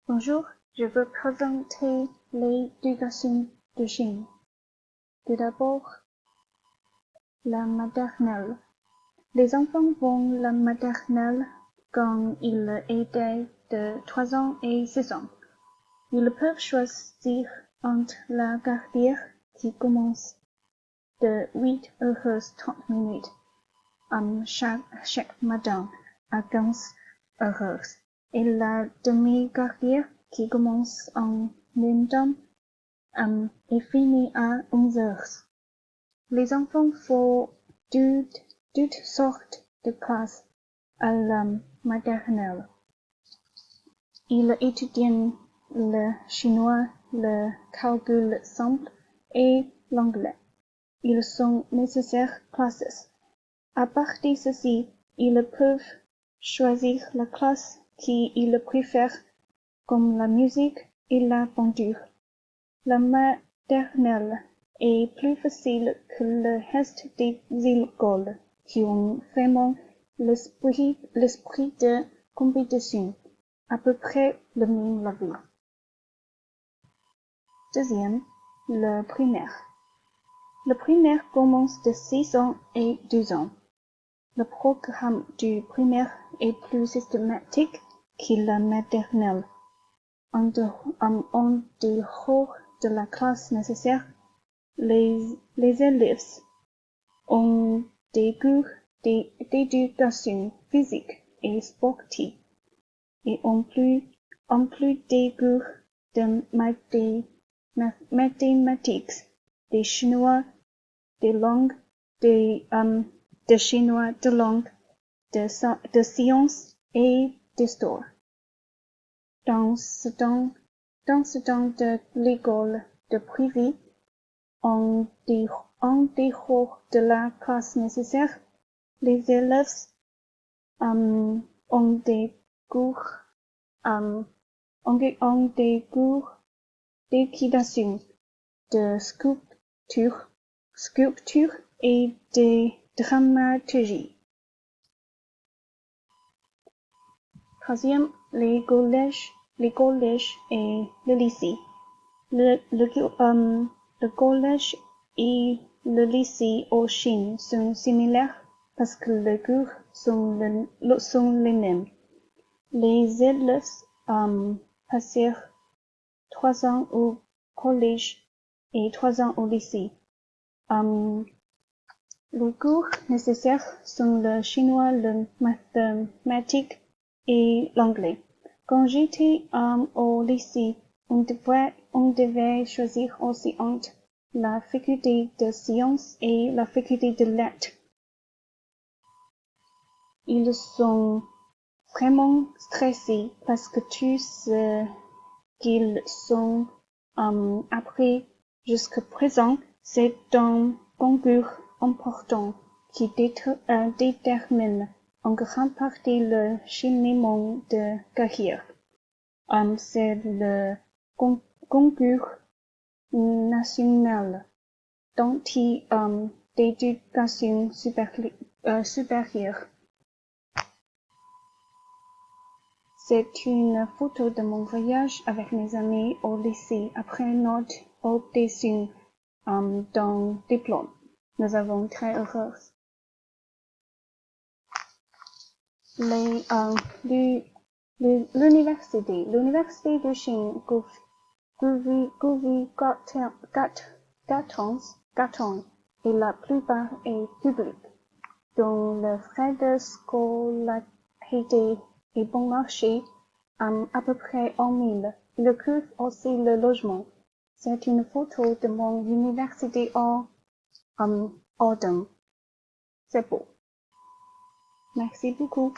Bonjour, je veux présenter l'éducation de Chine. Tout d'abord, la maternelle. Les enfants vont la maternelle quand ils étaient de 3 ans et 6 ans. Ils peuvent choisir entre la garderie qui commence de 8h30 chaque matin à 15h et la demi-garderie qui commence en même temps et finit à 11h. Les enfants font toutes sortes de classes à la maternelle. Ils étudient le chinois, le calcul simple et l'anglais. Ils sont nécessaires classes. À part de ceci, ils peuvent choisir la classe qu'ils préfèrent, comme la musique et la peinture. La maternelle est plus facile que le reste des écoles qui ont vraiment l'esprit de compétition, à peu près le même level. Deuxième, le primaire. Le primaire commence de 6 ans et 12 ans. Le programme du primaire est plus systématique que la maternelle. En dehors de la classe nécessaire, les élèves ont des cours d'éducation physique et sportive et en plus des cours de mathématiques, de chinois, de langues, de chinois, de langues, de sciences et d'histoire. Dans ce temps de l'école de privé, en dehors de la classe nécessaire, les élèves ont des cours d'équitation, de sculpture et de dramaturgie. Troisième, les collèges et le lycée. Le collège et le lycée en Chine sont similaires parce que les cours sont les mêmes. Les élèves passent 3 ans au collège et 3 ans au lycée. Les cours nécessaires sont le chinois, le mathématique et l'anglais. Quand j'étais au lycée, on devait choisir aussi entre la faculté de sciences et la faculté de lettres. Ils sont vraiment stressés parce que tout ce qu'ils sont appris jusqu'à présent, c'est un concours important qui détermine en grande partie le cheminement de carrière. C'est le concours national d'éducation supérieure. C'est une photo de mon voyage avec mes amis au lycée après notre obtention d'un diplôme. Nous avons très heureux. L'université de Chine couvre 4 ans et la plupart est publique, dont le frais de scolarité est bon marché à peu près 1 000. Il couvre aussi le logement. C'est une photo de mon université en automne. C'est beau. Merci beaucoup.